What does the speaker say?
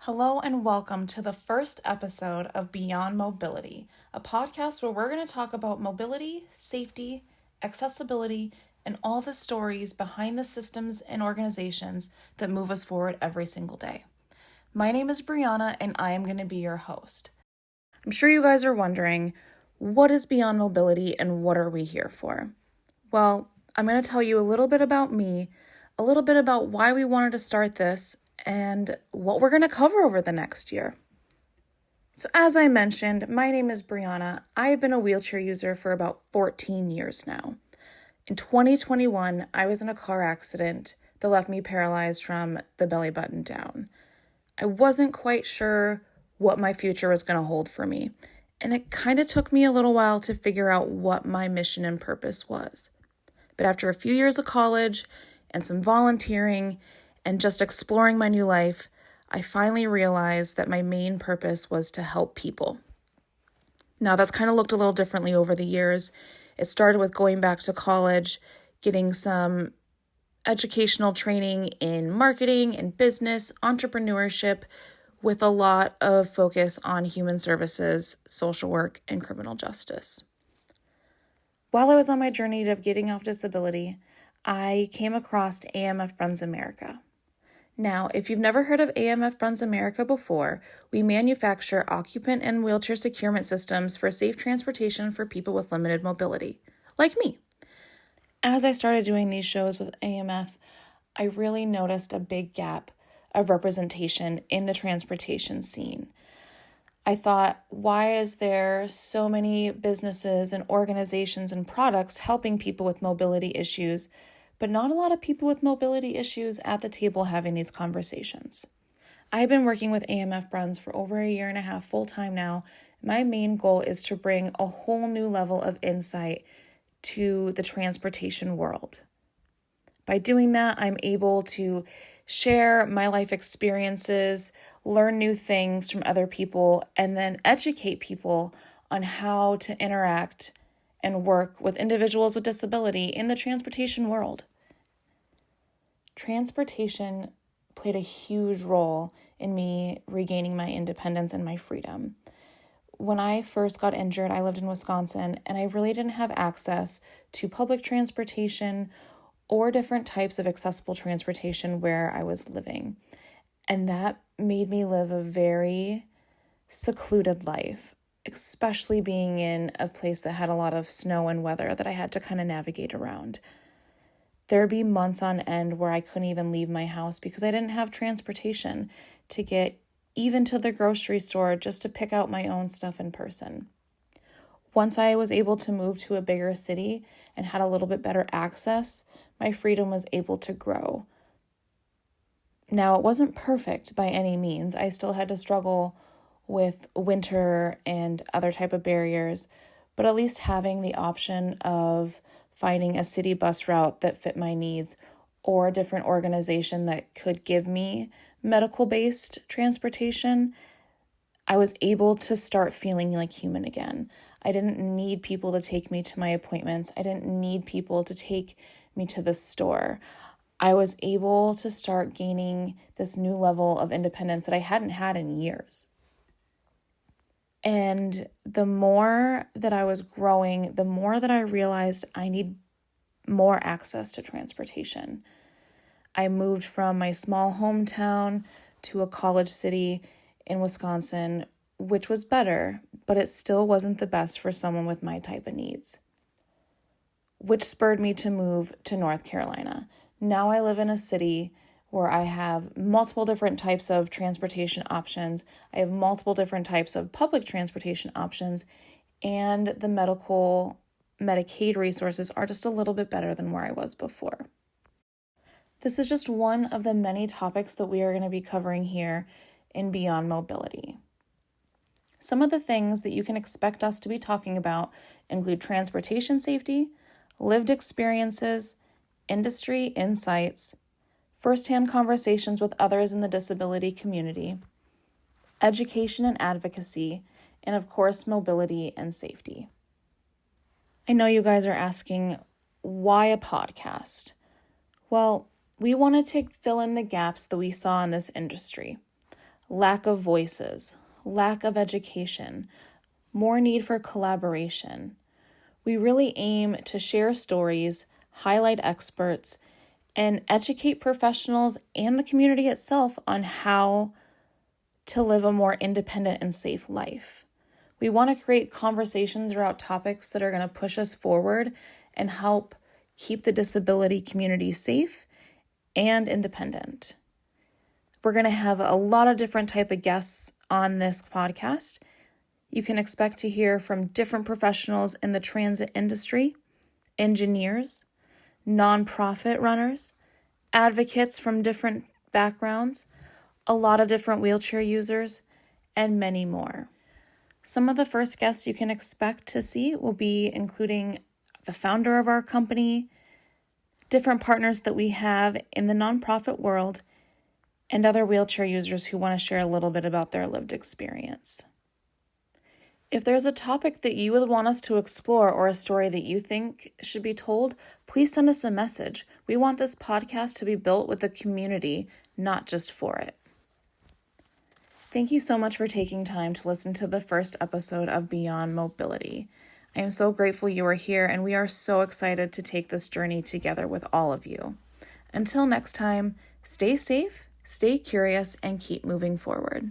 Hello and welcome to the first episode of Beyond Mobility, a podcast where we're going to talk about mobility, safety, accessibility, and all the stories behind the systems and organizations that move us forward every single day. My name is Brianna and I am going to be your host. I'm sure you guys are wondering, what is Beyond Mobility and what are we here for? Well, I'm going to tell you a little bit about me, a little bit about why we wanted to start this, and what we're going to cover over the next year. So as I mentioned, my name is Brianna. I've been a wheelchair user for about 14 years now. In 2021, I was in a car accident that left me paralyzed from the belly button down. I wasn't quite sure what my future was going to hold for me, and it kind of took me a little while to figure out what my mission and purpose was. But after a few years of college and some volunteering and just exploring my new life, I finally realized that my main purpose was to help people. Now, that's kind of looked a little differently over the years. It started with going back to college, getting some educational training in marketing and business, entrepreneurship, with a lot of focus on human services, social work, and criminal justice. While I was on my journey of getting off disability, I came across AMF-Bruns America. Now, if you've never heard of AMF-Bruns America before, we manufacture occupant and wheelchair securement systems for safe transportation for people with limited mobility, like me. As I started doing these shows with AMF, I really noticed a big gap of representation in the transportation scene. I thought, why is there so many businesses and organizations and products helping people with mobility issues, but not a lot of people with mobility issues at the table having these conversations? I've been working with AMF-Bruns for over a year and a half full-time now. My main goal is to bring a whole new level of insight to the transportation world. By doing that, I'm able to share my life experiences, learn new things from other people, and then educate people on how to interact and work with individuals with disability in the transportation world. Transportation played a huge role in me regaining my independence and my freedom. When I first got injured, I lived in Wisconsin, and I really didn't have access to public transportation or different types of accessible transportation where I was living. And that made me live a very secluded life, especially being in a place that had a lot of snow and weather that I had to kind of navigate around. There'd be months on end where I couldn't even leave my house because I didn't have transportation to get even to the grocery store just to pick out my own stuff in person. Once I was able to move to a bigger city and had a little bit better access, my freedom was able to grow. Now, it wasn't perfect by any means. I still had to struggle with winter and other type of barriers, but at least having the option of finding a city bus route that fit my needs or a different organization that could give me medical-based transportation, I was able to start feeling like human again. I didn't need people to take me to my appointments. I didn't need people to take me to the store. I was able to start gaining this new level of independence that I hadn't had in years. And the more that I was growing, the more that I realized I need more access to transportation. I moved from my small hometown to a college city in Wisconsin, which was better, but it still wasn't the best for someone with my type of needs, which spurred me to move to North Carolina. Now I live in a city where I have multiple different types of transportation options. I have multiple different types of public transportation options, and the Medicaid resources are just a little bit better than where I was before. This is just one of the many topics that we are going to be covering here in Beyond Mobility. Some of the things that you can expect us to be talking about include transportation safety, lived experiences, industry insights, firsthand conversations with others in the disability community, education and advocacy, and of course, mobility and safety. I know you guys are asking, why a podcast? Well, we wanted to fill in the gaps that we saw in this industry. lack of voices, lack of education, more need for collaboration. We really aim to share stories, highlight experts, and educate professionals and the community itself on how to live a more independent and safe life. We want to create conversations around topics that are going to push us forward and help keep the disability community safe and independent. We're going to have a lot of different type of guests on this podcast. You can expect to hear from different professionals in the transit industry, engineers, nonprofit runners, advocates from different backgrounds, a lot of different wheelchair users, and many more. Some of the first guests you can expect to see will be including the founder of our company, different partners that we have in the nonprofit world, and other wheelchair users who want to share a little bit about their lived experience. If there's a topic that you would want us to explore or a story that you think should be told, please send us a message. We want this podcast to be built with the community, not just for it. Thank you so much for taking time to listen to the first episode of Beyond Mobility. I am so grateful you are here, and we are so excited to take this journey together with all of you. Until next time, stay safe, stay curious, and keep moving forward.